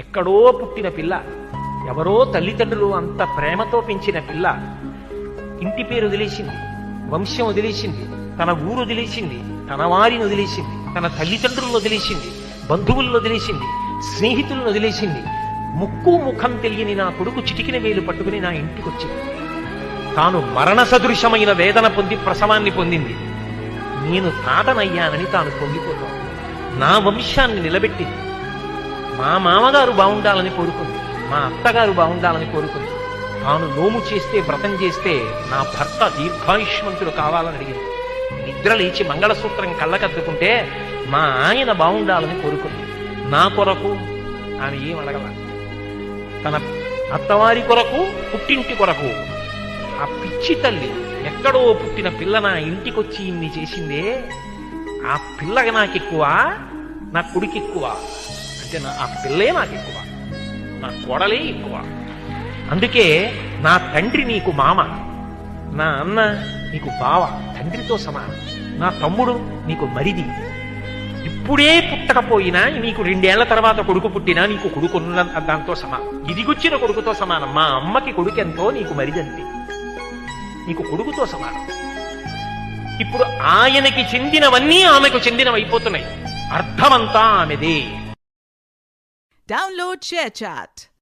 ఎక్కడో పుట్టిన పిల్ల, ఎవరో తల్లిదండ్రులు అంత ప్రేమతో పెంచిన పిల్ల ఇంటి పేరు వదిలేసింది, వంశం వదిలేసింది, తన ఊరు వదిలేసింది, తన వారిని వదిలేసింది, తన తల్లిదండ్రులను వదిలేసింది, బంధువులను వదిలేసింది, స్నేహితులను వదిలేసింది. ముక్కు ముఖం తెలియని నా కొడుకు చిటికిన వేలు పట్టుకుని నా ఇంటికి వచ్చింది. తాను మరణ సదృశమైన వేదన పొంది ప్రసవాన్ని పొందింది. నేను తాతనయ్యానని తాను పొంగిపోతాను. నా వంశాన్ని నిలబెట్టింది. మా మామగారు బాగుండాలని కోరుకుంది, మా అత్తగారు బాగుండాలని కోరుకుంది. తాను నోము చేస్తే, వ్రతం చేస్తే నా భర్త దీర్ఘాయుష్మంతుడు కావాలని అడిగింది. నిద్ర లేచి మంగళసూత్రం కళ్ళకద్దుకుంటే మా ఆయన బాగుండాలని కోరుకుంది. నా కొరకు ఆమె ఏం అడగల. తన అత్తవారి కొరకు, పుట్టింటి కొరకు. ఆ పిచ్చి తల్లి ఎక్కడో పుట్టిన పిల్ల నా ఇంటికొచ్చి ఇన్ని చేసిందే, ఆ పిల్లగా నాకెక్కువ, నా కొడుకు ఎక్కువ అంటే ఆ పిల్లే నాకెక్కువ, నా కోడలే ఎక్కువ. అందుకే నా తండ్రి నీకు మామ, నా అన్న నీకు బావ, తండ్రితో సమానం. నా తమ్ముడు నీకు మరిది. ఇప్పుడే పుట్టకపోయినా నీకు 2 ఏళ్ల తర్వాత కొడుకు పుట్టినా నీకు కొడుకున్న దాంతో సమానం. ఇదిగొచ్చిన కొడుకుతో సమానం. మా అమ్మకి కొడుకెంతో నీకు మరిదంతే, నీకు కొడుకుతో సమానం. ఇప్పుడు ఆయనకి చెందినవన్నీ ఆమెకు చెందినవైపోతున్నాయి. అర్థమంతా ఆమెదే. Download ShareChat.